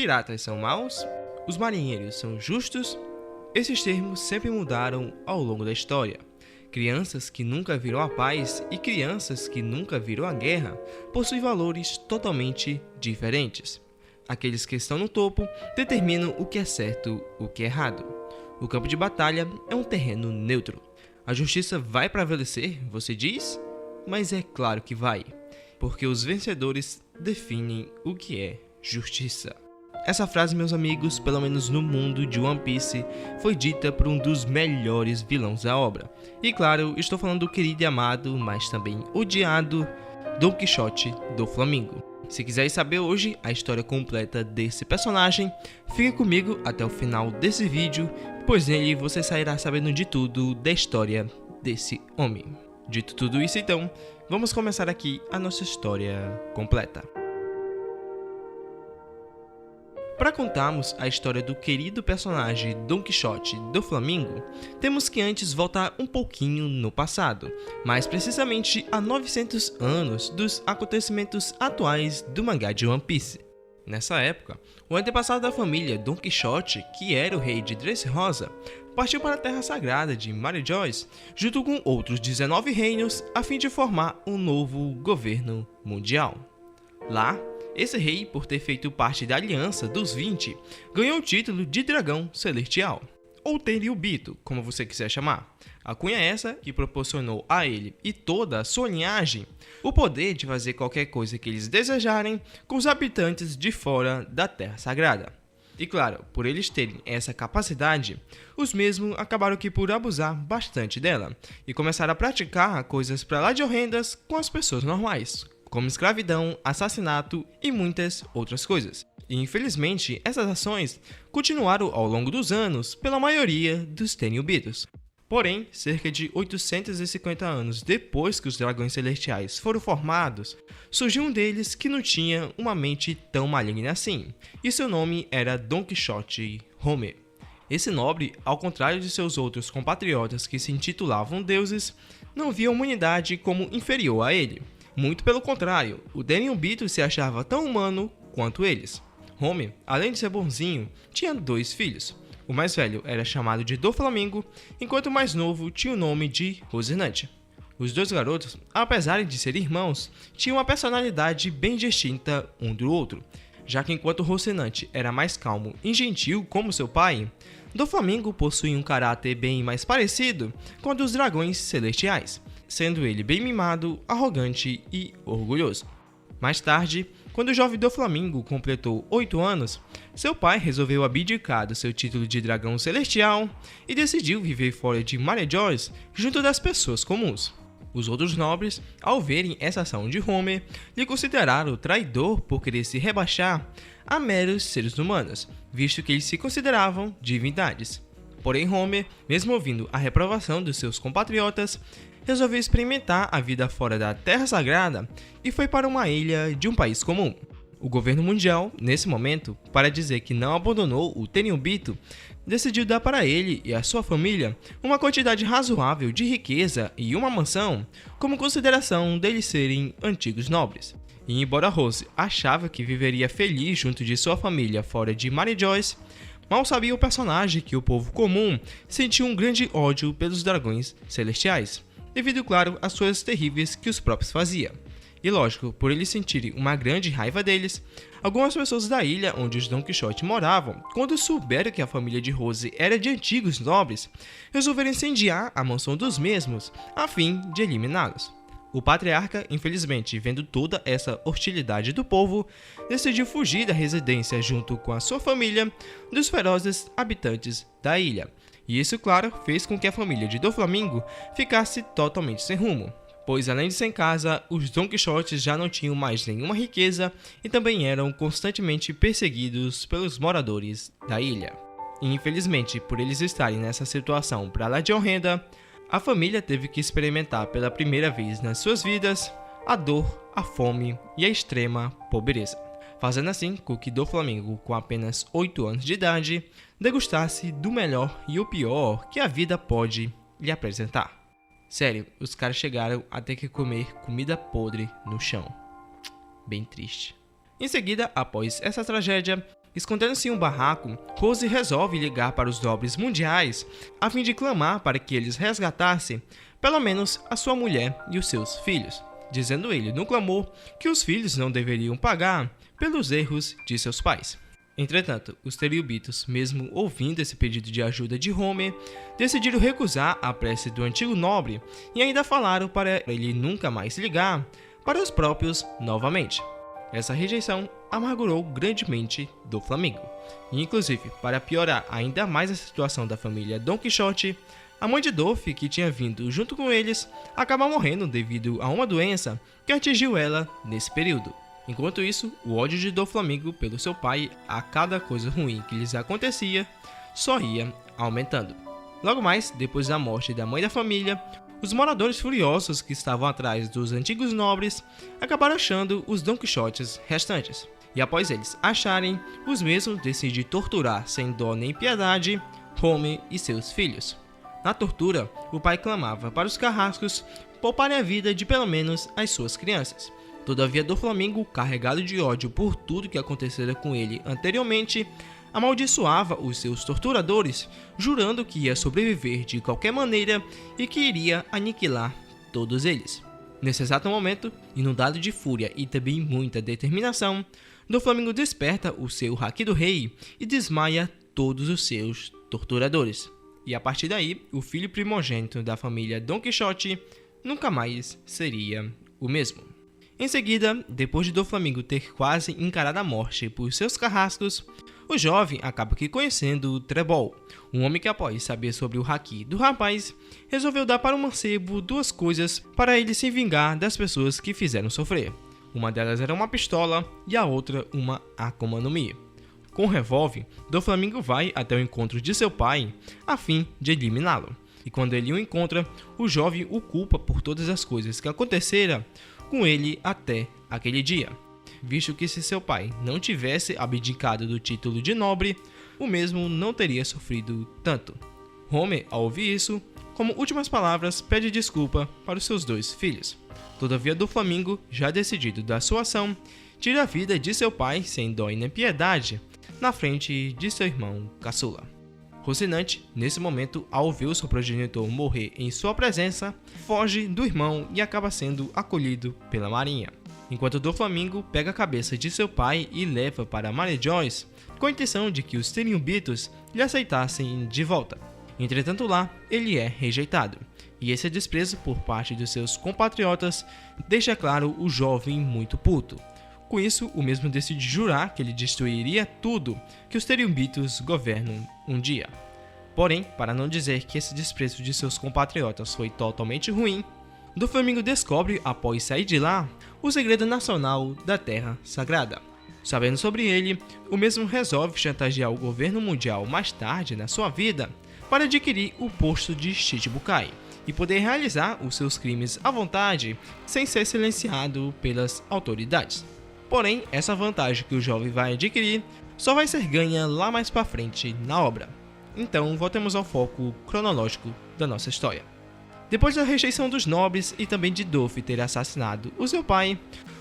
Piratas são maus? Os marinheiros são justos? Esses termos sempre mudaram ao longo da história. Crianças que nunca viram a paz e crianças que nunca viram a guerra possuem valores totalmente diferentes. Aqueles que estão no topo determinam o que é certo e o que é errado. O campo de batalha é um terreno neutro. A justiça vai prevalecer, você diz? Mas é claro que vai, porque os vencedores definem o que é justiça. Essa frase, meus amigos, pelo menos no mundo de One Piece, foi dita por um dos melhores vilões da obra. E claro, estou falando do querido e amado, mas também odiado, Don Quixote do Flamengo. Se quiser saber hoje a história completa desse personagem, fique comigo até o final desse vídeo, pois nele você sairá sabendo de tudo da história desse homem. Dito tudo isso então, vamos começar aqui a nossa história completa. Para contarmos a história do querido personagem Don Quixote do Flamengo, temos que antes voltar um pouquinho no passado, mais precisamente a 900 anos dos acontecimentos atuais do mangá de One Piece. Nessa época, o antepassado da família Don Quixote, que era o rei de Dressrosa, partiu para a Terra Sagrada de Mary Joyce, junto com outros 19 reinos, a fim de formar um novo governo mundial. Lá, esse rei, por ter feito parte da Aliança dos 20, ganhou o título de Dragão Celestial, ou Tenryubito, como você quiser chamar. A cunha é essa que proporcionou a ele e toda a sua linhagem o poder de fazer qualquer coisa que eles desejarem com os habitantes de fora da Terra Sagrada. E claro, por eles terem essa capacidade, os mesmos acabaram que por abusar bastante dela e começaram a praticar coisas pra lá de horrendas com as pessoas normais, como escravidão, assassinato e muitas outras coisas. E infelizmente, essas ações continuaram ao longo dos anos pela maioria dos Tenryubitos. Porém, cerca de 850 anos depois que os Dragões Celestiais foram formados, surgiu um deles que não tinha uma mente tão maligna assim, e seu nome era Don Quixote Homer. Esse nobre, ao contrário de seus outros compatriotas que se intitulavam deuses, não via a humanidade como inferior a ele. Muito pelo contrário, o Tenryubito se achava tão humano quanto eles. Homer, além de ser bonzinho, tinha 2 filhos. O mais velho era chamado de Doflamingo, enquanto o mais novo tinha o nome de Rocinante. Os 2 garotos, apesar de serem irmãos, tinham uma personalidade bem distinta um do outro, já que enquanto Rocinante era mais calmo e gentil como seu pai, Doflamingo possuía um caráter bem mais parecido com o dos Dragões Celestiais, sendo ele bem mimado, arrogante e orgulhoso. Mais tarde, quando o jovem Doflamingo completou 8 anos, seu pai resolveu abdicar do seu título de dragão celestial e decidiu viver fora de Mary Joyce junto das pessoas comuns. Os outros nobres, ao verem essa ação de Homer, lhe consideraram traidor por querer se rebaixar a meros seres humanos, visto que eles se consideravam divindades. Porém, Homer, mesmo ouvindo a reprovação dos seus compatriotas, resolveu experimentar a vida fora da Terra Sagrada e foi para uma ilha de um país comum. O governo mundial, nesse momento, para dizer que não abandonou o Tenryubito, decidiu dar para ele e a sua família uma quantidade razoável de riqueza e uma mansão, como consideração deles serem antigos nobres. E embora Rose achava que viveria feliz junto de sua família fora de Mary Joyce, mal sabia o personagem que o povo comum sentia um grande ódio pelos dragões celestiais, devido, claro, às coisas terríveis que os próprios faziam. E lógico, por eles sentirem uma grande raiva deles, algumas pessoas da ilha onde os Don Quixote moravam, quando souberam que a família de Rose era de antigos nobres, resolveram incendiar a mansão dos mesmos, a fim de eliminá-los. O patriarca, infelizmente, vendo toda essa hostilidade do povo, decidiu fugir da residência junto com a sua família dos ferozes habitantes da ilha. E isso, claro, fez com que a família de Doflamingo ficasse totalmente sem rumo, pois além de sem casa, os Don Quixotes já não tinham mais nenhuma riqueza e também eram constantemente perseguidos pelos moradores da ilha. E infelizmente, por eles estarem nessa situação pra lá de horrenda, a família teve que experimentar pela primeira vez nas suas vidas a dor, a fome e a extrema pobreza, fazendo assim com que Doflamingo, com apenas 8 anos de idade, degustasse do melhor e o pior que a vida pode lhe apresentar. Sério, os caras chegaram a ter que comer comida podre no chão. Bem triste. Em seguida, após essa tragédia, escondendo-se em um barraco, Rose resolve ligar para os nobres mundiais a fim de clamar para que eles resgatassem, pelo menos, a sua mulher e os seus filhos, dizendo ele no clamor que os filhos não deveriam pagar pelos erros de seus pais. Entretanto, os Teriubitos, mesmo ouvindo esse pedido de ajuda de Homer, decidiram recusar a prece do antigo nobre e ainda falaram para ele nunca mais ligar para os próprios novamente. Essa rejeição amargurou grandemente Doflamingo. E, inclusive, para piorar ainda mais a situação da família Don Quixote, a mãe de Dof, que tinha vindo junto com eles, acaba morrendo devido a uma doença que atingiu ela nesse período. Enquanto isso, o ódio de Doflamingo pelo seu pai a cada coisa ruim que lhes acontecia só ia aumentando. Logo mais, depois da morte da mãe da família, os moradores furiosos que estavam atrás dos antigos nobres acabaram achando os Don Quixotes restantes. E após eles acharem, os mesmos decidem torturar sem dó nem piedade Homer e seus filhos. Na tortura, o pai clamava para os carrascos pouparem a vida de pelo menos as suas crianças. Todavia, Doflamingo, carregado de ódio por tudo que acontecera com ele anteriormente, amaldiçoava os seus torturadores, jurando que ia sobreviver de qualquer maneira e que iria aniquilar todos eles. Nesse exato momento, inundado de fúria e também muita determinação, Doflamingo desperta o seu Haki do Rei e desmaia todos os seus torturadores. E a partir daí, o filho primogênito da família Don Quixote nunca mais seria o mesmo. Em seguida, depois de Doflamingo ter quase encarado a morte por seus carrascos, o jovem acaba aqui conhecendo Trebol, um homem que, após saber sobre o Haki do rapaz, resolveu dar para o mancebo duas coisas para ele se vingar das pessoas que fizeram sofrer. Uma delas era uma pistola e a outra uma Akuma no Mi. Com o revólver, Doflamingo vai até o encontro de seu pai a fim de eliminá-lo. E quando ele o encontra, o jovem o culpa por todas as coisas que aconteceram com ele até aquele dia, visto que se seu pai não tivesse abdicado do título de nobre, o mesmo não teria sofrido tanto. Homer, ao ouvir isso, como últimas palavras, pede desculpa para os seus dois filhos. Todavia, Doflamingo, já decidido da sua ação, tira a vida de seu pai sem dó e nem piedade, na frente de seu irmão caçula. Rocinante, nesse momento, ao ver o seu progenitor morrer em sua presença, foge do irmão e acaba sendo acolhido pela marinha. Enquanto Doflamingo pega a cabeça de seu pai e leva para Mary Joyce, com a intenção de que os Teriubitos lhe aceitassem de volta. Entretanto lá, ele é rejeitado, e esse desprezo por parte dos seus compatriotas deixa claro o jovem muito puto. Com isso, o mesmo decide jurar que ele destruiria tudo que os Teriubitos governam um dia. Porém, para não dizer que esse desprezo de seus compatriotas foi totalmente ruim, Doflamingo descobre, após sair de lá, o segredo nacional da Terra Sagrada. Sabendo sobre ele, o mesmo resolve chantagear o governo mundial mais tarde na sua vida para adquirir o posto de Shichibukai e poder realizar os seus crimes à vontade sem ser silenciado pelas autoridades. Porém, essa vantagem que o jovem vai adquirir só vai ser ganha lá mais pra frente na obra. Então, voltemos ao foco cronológico da nossa história. Depois da rejeição dos nobres e também de Dof ter assassinado o seu pai,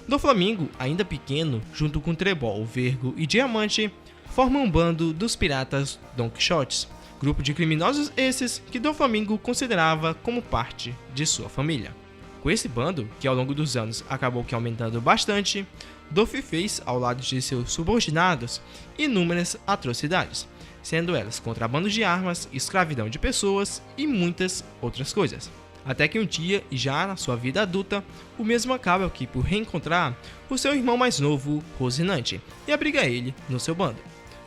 Doflamingo, ainda pequeno, junto com Trebol, Vergo e Diamante, forma um bando dos piratas Don Quixotes, grupo de criminosos esses que Doflamingo considerava como parte de sua família. Com esse bando, que ao longo dos anos acabou que aumentando bastante, Dof fez, ao lado de seus subordinados, inúmeras atrocidades, sendo elas contrabando de armas, escravidão de pessoas e muitas outras coisas. Até que um dia, já na sua vida adulta, o mesmo acaba aqui por reencontrar o seu irmão mais novo, Rocinante, e abriga ele no seu bando.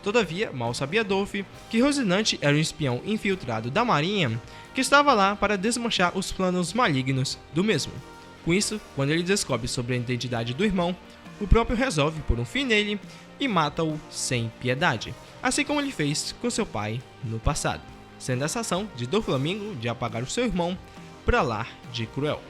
Todavia, mal sabia Dof que Rocinante era um espião infiltrado da marinha que estava lá para desmanchar os planos malignos do mesmo. Com isso, quando ele descobre sobre a identidade do irmão, o próprio resolve pôr um fim nele e mata-o sem piedade, assim como ele fez com seu pai no passado, sendo essa ação de Doflamingo de apagar o seu irmão para lá de Cruel.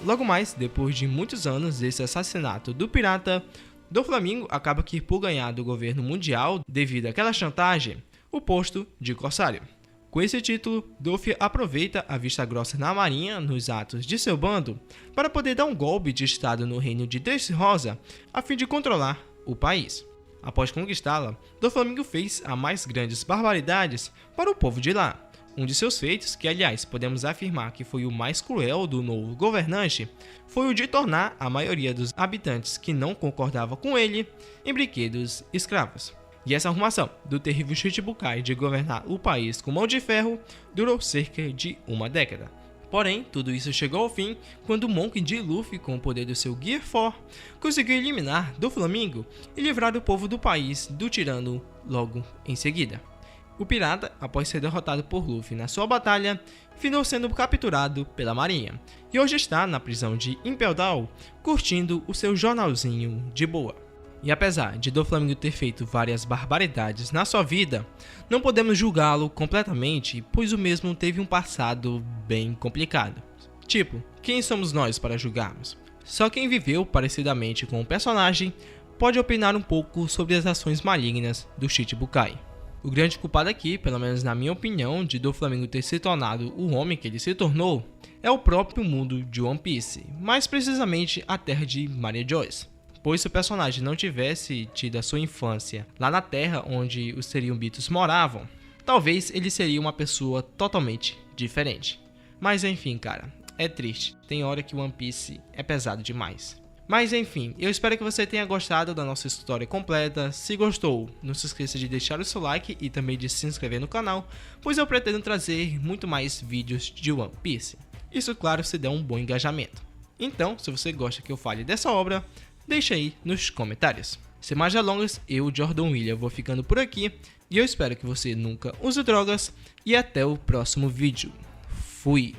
Logo mais, depois de muitos anos desse assassinato do pirata, Doflamingo acaba que por ganhar do governo mundial, devido àquela chantagem, o posto de corsário. Com esse título, Dof aproveita a vista grossa na marinha nos atos de seu bando para poder dar um golpe de estado no reino de Dressrosa a fim de controlar o país. Após conquistá-la, Doflamingo fez as mais grandes barbaridades para o povo de lá. Um de seus feitos, que aliás podemos afirmar que foi o mais cruel do novo governante, foi o de tornar a maioria dos habitantes que não concordava com ele em brinquedos escravos. E essa arrumação do terrível Chichibukai de governar o país com mão de ferro durou cerca de uma década. Porém, tudo isso chegou ao fim quando Monk D. Luffy, com o poder do seu Gear 4, conseguiu eliminar Doflamingo e livrar o povo do país do tirano logo em seguida. O pirata, após ser derrotado por Luffy na sua batalha, finou sendo capturado pela marinha e hoje está na prisão de Impel Down, curtindo o seu jornalzinho de boa. E apesar de Doflamingo ter feito várias barbaridades na sua vida, não podemos julgá-lo completamente, pois o mesmo teve um passado bem complicado. Tipo, quem somos nós para julgarmos? Só quem viveu parecidamente com o personagem pode opinar um pouco sobre as ações malignas do Chichibukai. O grande culpado aqui, pelo menos na minha opinião, de Doflamingo ter se tornado o homem que ele se tornou, é o próprio mundo de One Piece, mais precisamente a terra de Maria Joyce. Pois se o personagem não tivesse tido a sua infância lá na terra onde os Teriumbitos moravam, talvez ele seria uma pessoa totalmente diferente. Mas enfim, cara, é triste, tem hora que One Piece é pesado demais. Mas enfim, eu espero que você tenha gostado da nossa história completa. Se gostou, não se esqueça de deixar o seu like e também de se inscrever no canal, pois eu pretendo trazer muito mais vídeos de One Piece. Isso, claro, se der um bom engajamento. Então, se você gosta que eu fale dessa obra, deixa aí nos comentários. Sem mais delongas, eu, Jordan William, vou ficando por aqui e eu espero que você nunca use drogas e até o próximo vídeo. Fui!